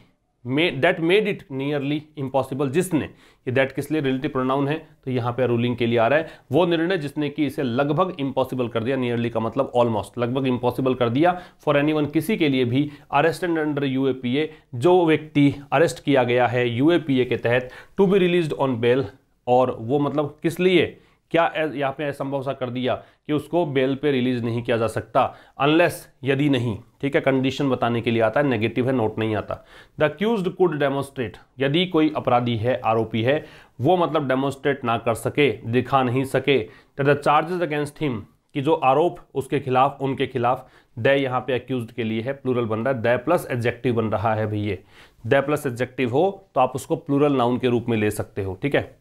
that made it nearly impossible, जिसने, ये दैट किस लिए रिलेटिव प्रोनाउन है तो यहाँ पे रूलिंग के लिए आ रहा है, वो निर्णय जिसने कि इसे लगभग इम्पॉसिबल कर दिया, नियरली का मतलब ऑलमोस्ट, लगभग इम्पॉसिबल कर दिया, फॉर एनीवन किसी के लिए भी, अरेस्टेड अंडर यूएपीए, जो व्यक्ति अरेस्ट किया गया है यूएपीए के तहत, to be released on bail, और वो मतलब किस लिए, क्या यहाँ पे असंभव सा कर दिया कि उसको बेल पे रिलीज नहीं किया जा सकता, अनलेस, यदि नहीं, ठीक है, कंडीशन बताने के लिए आता है, नेगेटिव है, नोट नहीं आता। द अक्यूज्ड कुड डेमोन्स्ट्रेट, यदि कोई अपराधी है, आरोपी है, वो मतलब डेमोन्स्ट्रेट ना कर सके, दिखा नहीं सके, द चार्जेस अगेंस्ट हिम, कि जो आरोप उसके खिलाफ, उनके खिलाफ, द यहाँ पे अक्यूज्ड के लिए है, प्लूरल बन रहा है, द प्लस एडजेक्टिव बन रहा है भैया, द प्लस एडजेक्टिव हो तो आप उसको प्लूरल नाउन के रूप में ले सकते हो, ठीक है,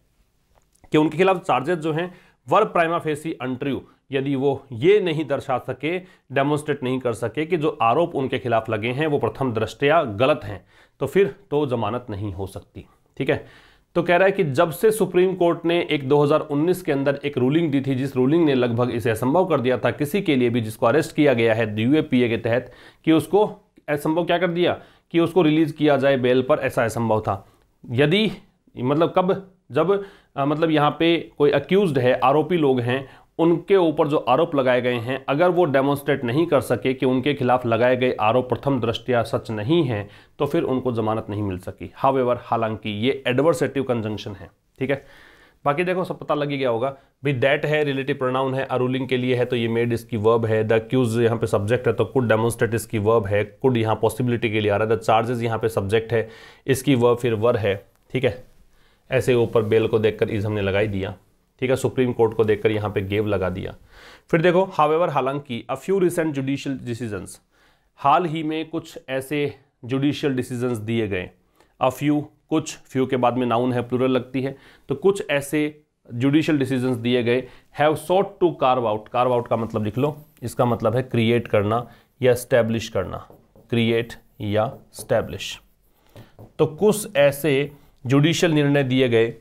कि उनके खिलाफ चार्जेस जो हैं वर प्राइमा फेसी अनट्रू, यदि वो ये नहीं दर्शा सके, डेमोन्स्ट्रेट नहीं कर सके कि जो आरोप उनके खिलाफ लगे हैं वो प्रथम दृष्टया गलत हैं, तो फिर तो जमानत नहीं हो सकती, ठीक है। तो कह रहा है कि जब से सुप्रीम कोर्ट ने एक 2019 के अंदर एक रूलिंग दी थी, जिस रूलिंग ने लगभग इसे असंभव कर दिया था किसी के लिए भी जिसको अरेस्ट किया गया है यूएपीए के तहत, कि उसको असंभव क्या कर दिया कि उसको रिलीज किया जाए बेल पर, ऐसा असंभव था। यदि मतलब कब, जब मतलब यहाँ पे कोई अक्यूज्ड है, आरोपी लोग हैं, उनके ऊपर जो आरोप लगाए गए हैं, अगर वो डेमोन्स्ट्रेट नहीं कर सके कि उनके खिलाफ लगाए गए आरोप प्रथम दृष्टया सच नहीं है, तो फिर उनको जमानत नहीं मिल सकी। हाउएवर, हालांकि ये एडवर्सेटिव कंजंक्शन है, ठीक है। बाकी देखो सब पता लग ही गया होगा भाई, दैट है रिलेटिव प्रोनाउन है, अरूलिंग के लिए है तो ये मेड इसकी वर्ब है, द अक्यूज यहाँ पे सब्जेक्ट है तो कुड डेमोन्स्ट्रेट इसकी वर्ब है, कुड यहाँ पॉसिबिलिटी के लिए आ रहा है, द चार्जेस यहाँ पे सब्जेक्ट है, इसकी वर्ब फिर वर है, ठीक है। ऐसे ऊपर बेल को देखकर इज हमने लगाई दिया, ठीक है, सुप्रीम कोर्ट को देखकर यहाँ पे गेव लगा दिया। फिर देखो हाउएवर, हालांकि, a few recent judicial decisions, हाल ही में कुछ ऐसे जुडिशियल डिसीजंस दिए गए, अ फ्यू, कुछ, फ्यू के बाद में नाउन है, प्लूरल लगती है, तो कुछ ऐसे जुडिशियल डिसीजंस दिए गए, have sought to carve out, carve out का मतलब लिख लो, इसका मतलब है क्रिएट करना या स्टैब्लिश करना, क्रिएट या स्टैब्लिश। तो कुछ ऐसे जुडिशियल निर्णय दिए गए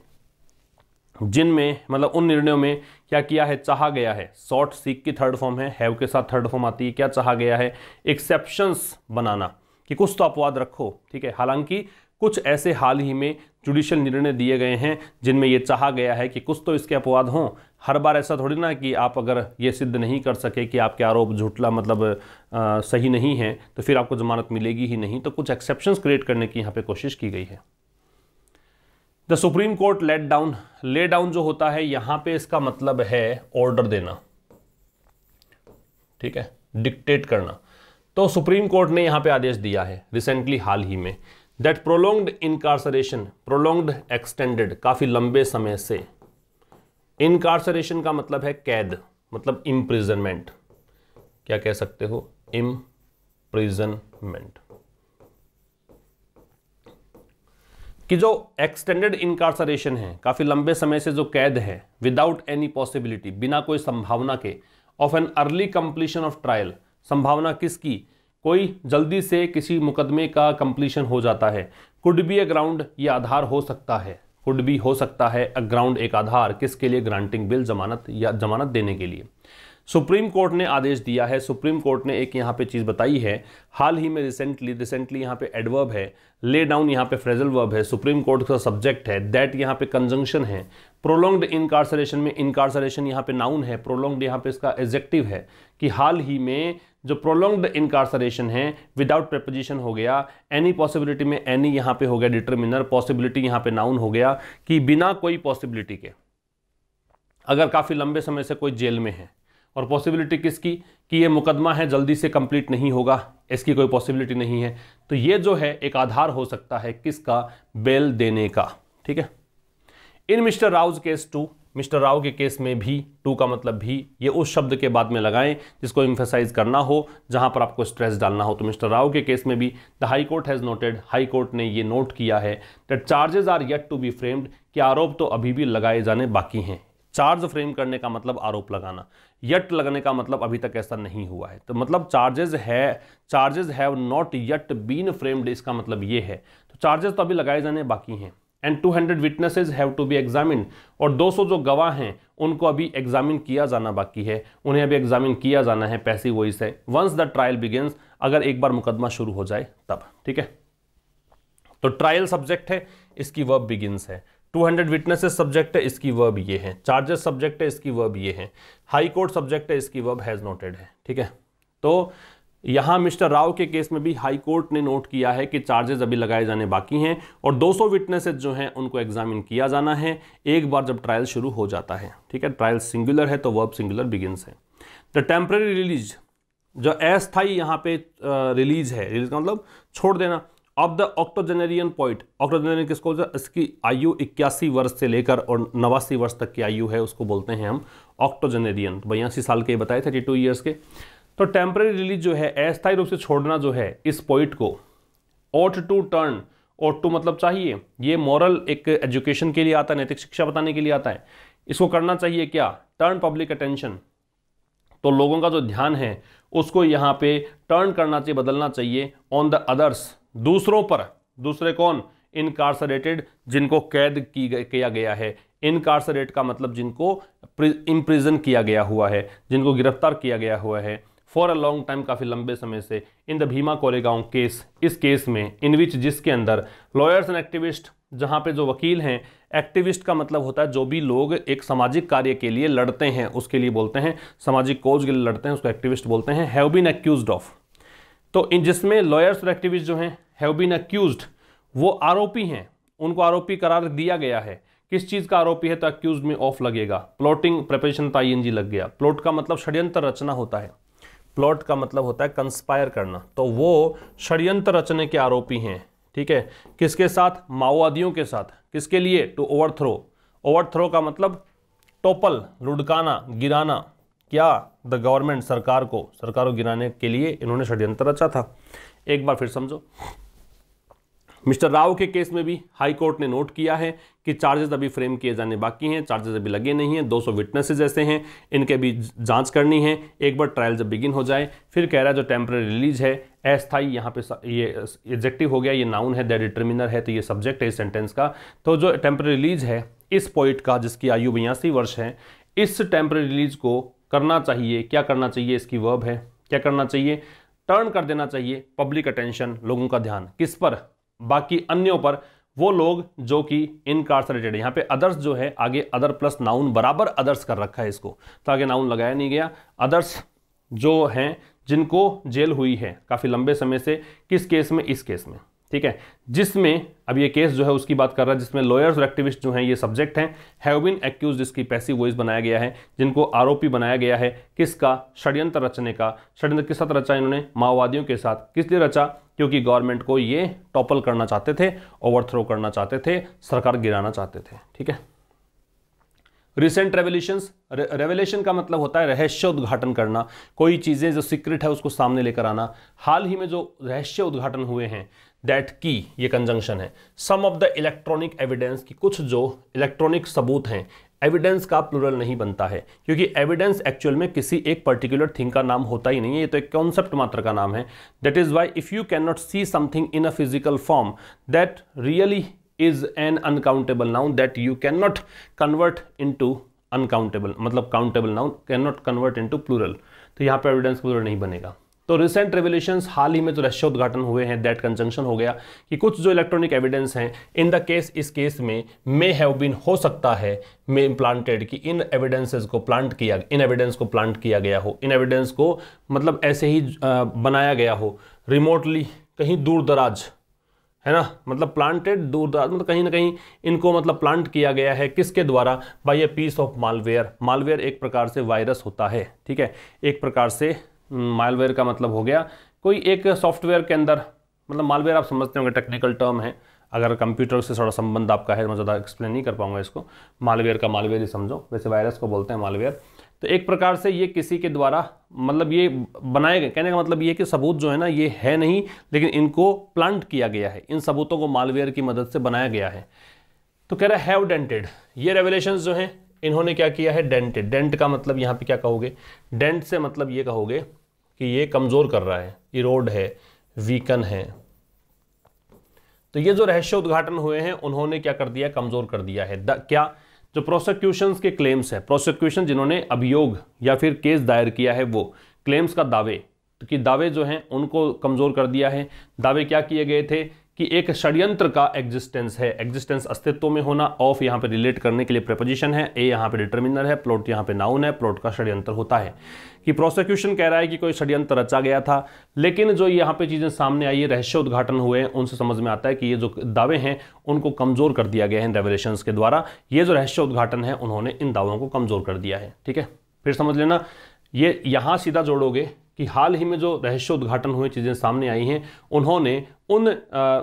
जिनमें मतलब उन निर्णयों में क्या किया है, चाहा गया है, सॉट सीक की थर्ड फॉर्म है, हैव के साथ थर्ड फॉर्म आती है, क्या चाहा गया है, एक्सेप्शंस बनाना, कि कुछ तो अपवाद रखो, ठीक है। हालांकि कुछ ऐसे हाल ही में जुडिशियल निर्णय दिए गए हैं जिनमें यह चाहा गया है कि कुछ तो इसके अपवाद हों। हर बार ऐसा थोड़ी ना कि आप अगर ये सिद्ध नहीं कर सके कि आपके आरोप झूठला मतलब सही नहीं है तो फिर आपको जमानत मिलेगी ही नहीं, तो कुछ एक्सेप्शंस क्रिएट करने की यहाँ पे कोशिश की गई है। The supreme court let down, lay down जो होता है यहां पे इसका मतलब है ऑर्डर देना, ठीक है, डिक्टेट करना। तो सुप्रीम कोर्ट ने यहां पे आदेश दिया है रिसेंटली, हाल ही में, दैट प्रोलॉन्ग्ड इनकार्सरेशन, प्रोलॉन्ग्ड एक्सटेंडेड, काफी लंबे समय से, इनकार्सरेशन का मतलब है कैद, मतलब इम्प्रिजनमेंट, क्या कह सकते हो, इम्प्रिजनमेंट, कि जो एक्सटेंडेड इनकार्सरेशन है, काफी लंबे समय से जो कैद है, विदाउट एनी पॉसिबिलिटी, बिना कोई संभावना के, of an early completion of trial, संभावना किसकी, कोई जल्दी से किसी मुकदमे का कंप्लीशन हो जाता है, कुड बी अ ग्राउंड, ये आधार हो सकता है, कुड बी हो सकता है, अ ग्राउंड एक आधार, किसके लिए, ग्रांटिंग बिल, जमानत या जमानत देने के लिए। सुप्रीम कोर्ट ने आदेश दिया है, सुप्रीम कोर्ट ने एक यहाँ पे चीज़ बताई है, हाल ही में, रिसेंटली यहाँ पे एडवर्ब है, ले डाउन यहाँ पे फ्रेजल वर्ब है, सुप्रीम कोर्ट का सब्जेक्ट है, दैट यहाँ पे कंजंक्शन है, प्रोलॉन्ग्ड इनकार्सरेशन में इनकार्सरेशन यहाँ पे नाउन है, प्रोलॉन्ग्ड यहाँ पे इसका एडजेक्टिव है, कि हाल ही में जो प्रोलॉन्ग्ड इनकार्सरेशन है, विदाउट प्रेपोजिशन हो गया, एनी पॉसिबिलिटी में एनी यहाँ पे हो गया डिटरमिनर, पॉसिबिलिटी यहाँ पे नाउन हो गया, कि बिना कोई पॉसिबिलिटी के, अगर काफ़ी लंबे समय से कोई जेल में है, और पॉसिबिलिटी किसकी, कि ये मुकदमा है जल्दी से कंप्लीट नहीं होगा, इसकी कोई पॉसिबिलिटी नहीं है, तो ये जो है एक आधार हो सकता है किसका, बेल देने का, ठीक है। In Mister Rao case too, Mister Rao के केस में भी, टू का मतलब भी, ये उस शब्द के बाद में लगाएं जिसको एम्फेसाइज करना हो, जहां पर आपको स्ट्रेस डालना हो। तो मिस्टर राव के केस में भी, the high court has noted, high court ने ये नोट किया है, that charges are yet to be framed, कि आरोप तो अभी भी लगाए जाने बाकी हैं। चार्ज फ्रेम करने का मतलब आरोप लगाना, यट लगने का मतलब अभी तक ऐसा नहीं हुआ है, तो मतलब charges have not yet been framed, इसका मतलब ये है, तो चार्जेस तो अभी लगाए जाने बाकी हैं। And 200 witnesses have to be examined, और 200 जो गवाह हैं उनको अभी एग्जामिन किया जाना बाकी है, उन्हें अभी एग्जामिन किया जाना है पैसिव वॉइस है, वंस द ट्रायल बिगिंस, अगर एक बार मुकदमा शुरू हो जाए तब, ठीक है। तो ट्रायल सब्जेक्ट है, इसकी वर्ब बिगिंस है। 200 विटनेसेस सब्जेक्ट है, इसकी वर्ब ये है। चार्जेस सब्जेक्ट है, इसकी वर्ब ये है। हाई कोर्ट सब्जेक्ट है, इसकी वर्ब हैज नोटेड है। ठीक है, तो यहां मिस्टर राव के केस में भी हाई कोर्ट ने नोट किया है कि चार्जेस अभी लगाए जाने बाकी हैं और 200 विटनेसेस जो हैं उनको एग्जामिन किया जाना है एक बार जब ट्रायल शुरू हो जाता है। ठीक है, ट्रायल सिंगुलर है तो वर्ब सिंगुलर बिगिंस है। द टेम्पररी रिलीज, जो अस्थायी यहाँ पे रिलीज है, रिलीज का मतलब छोड़ देना, of the octogenarian poet. Octogenarian किसको, इसकी आयु 81 वर्ष से लेकर और 89 वर्ष तक की आयु है, उसको बोलते हैं हम ऑक्टोजेनेरियन। 82 साल के बताए, 32 ईयर्स के। तो टेम्पररी रिलीज जो है, अस्थायी रूप से छोड़ना जो है इस पोइट को, ought to turn, ought to मतलब चाहिए, ये मॉरल एक एजुकेशन के लिए आता है, नैतिक शिक्षा बताने के लिए आता है। इसको करना चाहिए क्या, टर्न पब्लिक अटेंशन, तो लोगों का जो ध्यान है उसको यहाँ पे टर्न करना चाहिए, बदलना चाहिए, ऑन द अदर्स, दूसरों पर। दूसरे कौन, इनकार्सरेटेड, जिनको कैद किया गया है। इनकार्सरेट का मतलब जिनको इम्प्रिजन किया गया हुआ है, जिनको गिरफ्तार किया गया हुआ है फॉर अ लॉन्ग टाइम, काफ़ी लंबे समय से। In the Bhima Koregaon case, इस केस में, इन विच, जिसके अंदर लॉयर्स एंड एक्टिविस्ट, जहाँ पे जो वकील हैं, एक्टिविस्ट का मतलब होता है जो भी लोग एक सामाजिक कार्य के लिए लड़ते हैं उसके लिए बोलते हैं, सामाजिक कोज के लिए लड़ते हैं उसको एक्टिविस्ट बोलते हैं, हैव बीन एक्यूज्ड ऑफ। तो इन जिसमें लॉयर्स और एक्टिविस्ट जो हैं हैव बीन एक्यूज्ड, वो आरोपी हैं, उनको आरोपी करार दिया गया है। किस चीज़ का आरोपी है, तो एक्यूज्ड में ऑफ लगेगा। प्लॉटिंग प्रिपरेशन तो ING लग गया। प्लॉट का मतलब षड्यंत्र रचना होता है, प्लॉट का मतलब होता है कंस्पायर करना, तो वो षड्यंत्र रचने के आरोपी हैं। ठीक है, किसके साथ, माओवादियों के साथ। किसके लिए, टू ओवरथ्रो। ओवरथ्रो का मतलब टोपल, लुढ़काना, गिराना, क्या, द गवर्नमेंट, सरकार को गिराने के लिए इन्होंने षड्यंत्र रचा था। एक बार फिर समझो, मिस्टर राव के केस में भी हाई कोर्ट ने नोट किया है कि चार्जेस अभी फ्रेम किए जाने बाकी हैं, चार्जेस अभी लगे नहीं हैं, 200 विटनेसेस ऐसे हैं, इनके भी जांच करनी है एक बार ट्रायल जब बिगिन हो जाए। फिर कह रहा है जो टेम्पररी रिलीज है, अस्थायी, यहाँ पे ये एडजेक्टिव हो गया, ये नाउन है, दैट डिटर्मिनर है, तो ये सब्जेक्ट है इस सेंटेंस का। तो जो टेम्पररी रिलीज है इस पोइट का, जिसकी आयु 82 वर्ष है, इस टेम्पररी रिलीज को करना चाहिए, क्या करना चाहिए, इसकी वर्ब है, क्या करना चाहिए, टर्न कर देना चाहिए पब्लिक अटेंशन, लोगों का ध्यान, किस पर, बाकी अन्यों पर, वो लोग जो कि इनकार्सरेटेड है। यहाँ पे अदर्स जो है, आगे अदर प्लस नाउन बराबर अदर्स कर रखा है इसको, तो आगे नाउन लगाया नहीं गया। अदर्स जो हैं जिनको जेल हुई है काफ़ी लंबे समय से, किस केस में, इस केस में। ठीक है, जिसमें अब ये केस जो है उसकी बात कर रहा है, जिसमें लॉयर्स और एक्टिविस्ट जो हैं ये सब्जेक्ट हैं। हैव बीन एक्यूज्ड, इसकी पैसिव वॉइस बनाया गया है, जिनको आरोपी बनाया गया है, किसका, षड्यंत्र रचने का। षड्यंत्र किस साथ रचा इन्होंने, माओवादियों के साथ। किस लिए रचा, क्योंकि गवर्नमेंट को ये टॉपल करना चाहते थे, ओवरथ्रो करना चाहते थे, सरकार गिराना चाहते थे। ठीक है, रिसेंट रेवल्यूशंस, रेवलेशन का मतलब होता है रहस्य उद्घाटन करना, कोई चीज़ें जो सीक्रेट है उसको सामने लेकर आना। हाल ही में जो रहस्य उद्घाटन हुए हैं, दैट की, ये कंजंक्शन है, सम ऑफ द इलेक्ट्रॉनिक एविडेंस की, कुछ जो इलेक्ट्रॉनिक सबूत हैं। एविडेंस का प्लूरल नहीं बनता है, क्योंकि एविडेंस एक्चुअल में किसी एक पर्टिकुलर थिंग का नाम होता ही नहीं है, ये तो एक कॉन्सेप्ट मात्र का नाम है। That is why if you can not see something in a physical form, that really is an uncountable noun that you cannot convert into uncountable, मतलब countable noun cannot convert into plural, तो यहाँ पे evidence plural नहीं बनेगा। तो recent रेवल्यूशंस, हाल ही में जो रहस्य उद्घाटन हुए हैं, दैट कंजंक्शन हो गया कि कुछ जो इलेक्ट्रॉनिक एविडेंस हैं, इन द केस, इस केस में, मे हैव बीन, हो सकता है, मे इम्प्लांटेड, कि इन एविडेंसेस को प्लांट किया, इन एविडेंस को प्लांट किया गया हो, इन एविडेंस को मतलब ऐसे ही बनाया गया हो, रिमोटली, कहीं दूर दराज, है ना, मतलब प्लांटेड, दूर दराज, मतलब कहीं ना कहीं इनको मतलब प्लांट किया गया है, किसके द्वारा, by a piece of malware. Malware एक प्रकार से वायरस होता है। ठीक है, एक प्रकार से मालवेयर का मतलब हो गया कोई एक सॉफ्टवेयर के अंदर, मतलब मालवेयर आप समझते होंगे, टेक्निकल टर्म है, अगर कंप्यूटर से थोड़ा संबंध आपका है, मैं ज़्यादा एक्सप्लेन नहीं कर पाऊंगा इसको, मालवेयर का मालवेयर ही समझो, वैसे वायरस को बोलते हैं मालवेयर। तो एक प्रकार से ये किसी के द्वारा मतलब ये बनाए गए, कहने का मतलब ये कि सबूत जो है ना ये है नहीं, लेकिन इनको प्लांट किया गया है, इन सबूतों को मालवेयर की मदद से बनाया गया है। तो कह रहा है हैव डेंटेड, ये रेवलेशंस जो हैं इन्होंने क्या किया है, डेंटेड। डेंट का मतलब यहाँ पे क्या कहोगे, डेंट से मतलब ये कहोगे कि ये कमज़ोर कर रहा है, इरोड है, वीकन है। तो ये जो रहस्य उद्घाटन हुए हैं उन्होंने क्या कर दिया, कमज़ोर कर दिया है। क्या, जो प्रोसिक्यूशंस के क्लेम्स है, प्रोसिक्यूशन जिन्होंने अभियोग या फिर केस दायर किया है, वो क्लेम्स का दावे, कि दावे जो हैं उनको कमज़ोर कर दिया है। दावे क्या किए गए थे कि एक षड्यंत्र का एग्जिस्टेंस है, एग्जिस्टेंस अस्तित्व में होना, ऑफ यहाँ पे रिलेट करने के लिए प्रेपोजिशन है, ए यहाँ पे डिटर्मिनर है, प्लॉट यहाँ पे नाउन है, प्लॉट का षड्यंत्र होता है। कि प्रोसिक्यूशन कह रहा है कि कोई षड्यंत्र रचा गया था, लेकिन जो यहाँ पे चीजें सामने आई है, रहस्य उद्घाटन हुए, उनसे समझ में आता है कि ये जो दावे हैं उनको कमजोर कर दिया गया है रेवलेशंस के द्वारा। ये जो रहस्य उद्घाटन है उन्होंने इन दावों को कमजोर कर दिया है। ठीक है, फिर समझ लेना, ये यहां सीधा जोड़ोगे कि हाल ही में जो रहस्य उद्घाटन हुए, चीज़ें सामने आई हैं, उन्होंने उन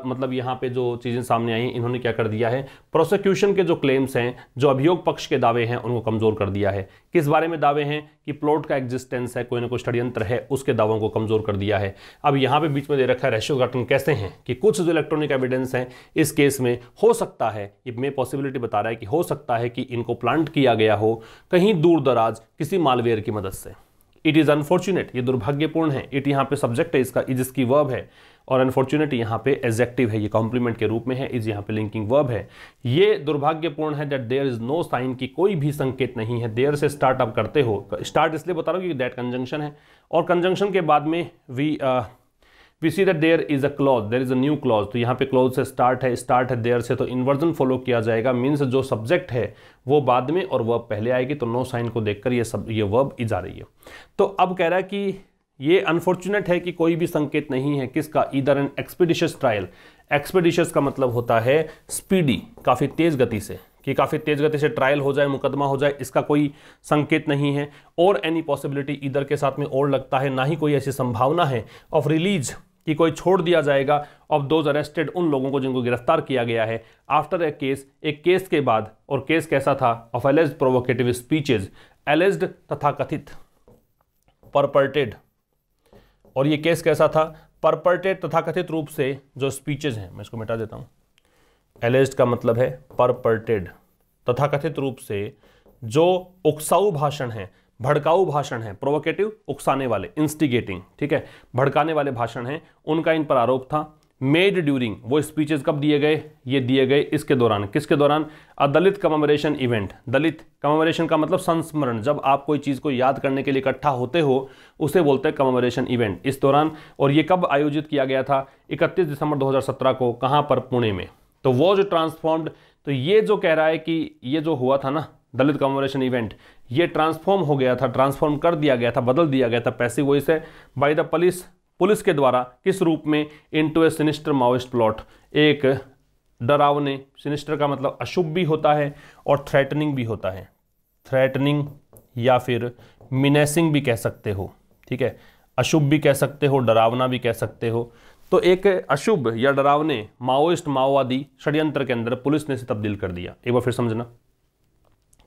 मतलब यहाँ पे जो चीज़ें सामने आई हैं, इन्होंने क्या कर दिया है, प्रोसिक्यूशन के जो क्लेम्स हैं, जो अभियोग पक्ष के दावे हैं, उनको कमज़ोर कर दिया है। किस बारे में दावे हैं कि प्लॉट का एग्जिस्टेंस है, कोई ना कोई षड्यंत्र है, उसके दावों को कमज़ोर कर दिया है। अब यहाँ पे बीच में दे रखा है रहस्य उद्घाटन कैसे हैं कि कुछ जो इलेक्ट्रॉनिक एविडेंस हैं इस केस में हो सकता है, इसमें पॉसिबिलिटी बता रहा है कि हो सकता है कि इनको प्लांट किया गया हो कहीं दूर दराज किसी मालवेयर की मदद से। इट इज़ अनफॉर्चुनेट, ये दुर्भाग्यपूर्ण है। इट यहाँ पे सब्जेक्ट है इसका, इज इसकी वर्ब है, और अनफॉर्चुनेट यहाँ पे एडजेक्टिव है, ये कॉम्प्लीमेंट के रूप में है, इज यहाँ पे लिंकिंग वर्ब है। ये दुर्भाग्यपूर्ण है that there is no sign, की कोई भी संकेत नहीं है। देयर से स्टार्ट आप करते हो, स्टार्ट इसलिए बता रहा हूँ कि दैट कंजंक्शन है, और कंजंक्शन के बाद में we see that there is a clause, there is a new clause. तो यहाँ पे क्लॉज से स्टार्ट है देयर से, तो इन्वर्जन फॉलो किया जाएगा, मीन्स जो सब्जेक्ट है वो बाद में और वर्ब पहले आएगी। तो नो साइन को देखकर ये वर्ब इज आ रही है। तो अब कह रहा है कि ये अनफॉर्चुनेट है कि कोई भी संकेत नहीं है किसका, either N expeditious trial. Expeditious का मतलब होता है स्पीडी, काफ़ी तेज़ गति से, कि काफ़ी तेज़ गति से ट्रायल हो जाए, मुकदमा हो जाए, इसका कोई संकेत नहीं है। और एनी पॉसिबिलिटी, ईदर के साथ में और लगता है, ना ही कोई ऐसी संभावना है ऑफ रिलीज कि कोई छोड़ दिया जाएगा, ऑफ दोज अरेस्टेड, उन लोगों को जिनको गिरफ्तार किया गया है, आफ्टर ए केस, एक केस के बाद। और केस कैसा था, of alleged provocative speeches, alleged तथाकथित, परपर्टेड, और ये केस कैसा था, परपर्टेड तथाकथित रूप से जो स्पीचेज हैं, मैं इसको मिटा देता हूं। एलेज्ड का मतलब है परपर्टेड, तथाकथित रूप से जो उकसाऊ भाषण है, भड़काऊ भाषण है, प्रोवोकेटिव उकसाने वाले, इंस्टिगेटिंग, ठीक है, भड़काने वाले भाषण हैं, उनका इन पर आरोप था। मेड ड्यूरिंग, वो स्पीचेस कब दिए गए, ये दिए गए इसके दौरान, किसके दौरान, अ दलित कमेमोरेशन इवेंट। दलित कमेमोरेशन का मतलब संस्मरण, जब आप कोई चीज़ को याद करने के लिए इकट्ठा होते हो उसे बोलते हैं कमेमोरेशन इवेंट, इस दौरान। और ये कब आयोजित किया गया था, 31 दिसंबर 2017 को, कहाँ पर, पुणे में। तो वो जो ट्रांसफॉर्म्ड, तो ये जो कह रहा है कि ये जो हुआ था ना दलित कमेमोरेशन इवेंट, ये ट्रांसफॉर्म हो गया था, ट्रांसफॉर्म कर दिया गया था, बदल दिया गया था पैसिव वॉइस से बाय द पुलिस के द्वारा, किस रूप में, इनटू ए सिनिस्टर माओइस्ट प्लॉट, एक डरावने, सिनिस्टर का मतलब अशुभ भी होता है और थ्रेटनिंग भी होता है, थ्रेटनिंग या फिर मिनेसिंग भी कह सकते हो, ठीक है, अशुभ भी कह सकते हो, डरावना भी कह सकते हो। तो एक अशुभ या डरावने माओइस्ट, माओवादी षड्यंत्र के अंदर पुलिस ने इसे तब्दील कर दिया। एक बार फिर समझना,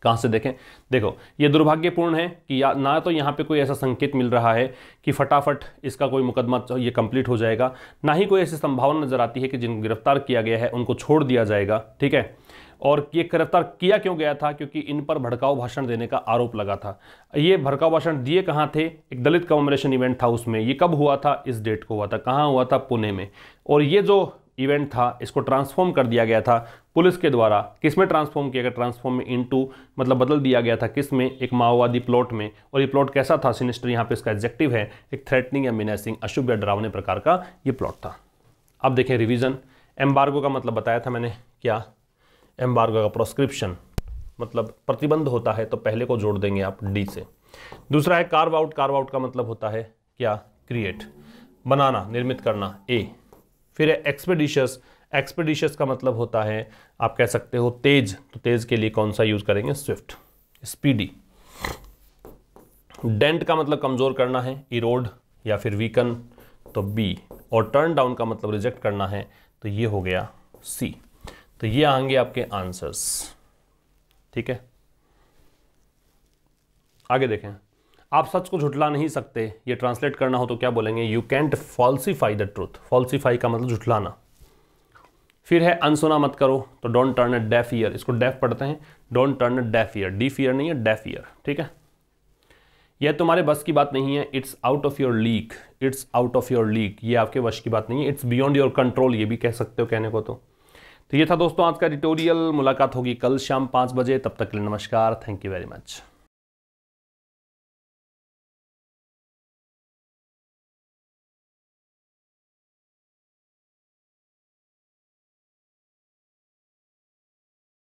कहाँ से देखें, देखो ये दुर्भाग्यपूर्ण है कि ना तो यहाँ पे कोई ऐसा संकेत मिल रहा है कि फटाफट इसका कोई मुकदमा ये कंप्लीट हो जाएगा, ना ही कोई ऐसी संभावना नजर आती है कि जिनको गिरफ्तार किया गया है उनको छोड़ दिया जाएगा, ठीक है। और ये गिरफ्तार किया क्यों गया था, क्योंकि इन पर भड़काऊ भाषण देने का आरोप लगा था। ये भड़काऊ भाषण दिए कहाँ थे, एक दलित कमेमोरेशन इवेंट था उसमें, ये कब हुआ था, इस डेट को हुआ था, कहाँ हुआ था, पुणे में। और ये जो इवेंट था इसको ट्रांसफॉर्म कर दिया गया था पुलिस के द्वारा, किसमें ट्रांसफॉर्म किया गया, ट्रांसफॉर्म में इनटू, मतलब बदल दिया गया था किसमें, एक माओवादी प्लॉट में। और ये प्लॉट कैसा था, सिनिस्टर यहाँ पे इसका एडजेक्टिव है, एक थ्रेटनिंग या मिनेसिंग, अशुभ या डरावने प्रकार का ये प्लॉट था। अब देखें रिवीजन। एम्बार्गो का मतलब बताया था मैंने, क्या, एम्बार्गो का प्रोस्क्रिप्शन मतलब प्रतिबंध होता है, तो पहले को जोड़ देंगे आप डी से। दूसरा है कार्व आउट, कार्व आउट का मतलब होता है क्या, क्रिएट, बनाना, निर्मित करना, ए। फिर है एक्सपेडिशियस, एक्सपेडिशियस का मतलब होता है आप कह सकते हो तेज, तो तेज के लिए कौन सा यूज करेंगे, स्विफ्ट, स्पीडी। डेंट का मतलब कमजोर करना है, इरोड या फिर वीकन, तो बी। और टर्न डाउन का मतलब रिजेक्ट करना है, तो ये हो गया सी। तो ये आएंगे आपके आंसर्स, ठीक है। आगे देखें, आप सच को झुठला नहीं सकते, ये ट्रांसलेट करना हो तो क्या बोलेंगे, you can't falsify the truth. Falsify का मतलब झुठलाना। फिर है अनसुना मत करो, तो don't turn a deaf ear, इसको डेफ पढ़ते हैं, don't turn a deaf ear, D fear नहीं है, डेफ ईयर, ठीक है। यह तुम्हारे बस की बात नहीं है, it's out of your league, it's out of your league, ये आपके वश की बात नहीं है, इट्स बियॉन्ड योर कंट्रोल, ये भी कह सकते हो कहने को। तो ये था दोस्तों आज का ट्यूटोरियल। मुलाकात होगी कल शाम 5 बजे, तब तक के लिए नमस्कार, थैंक यू वेरी मच।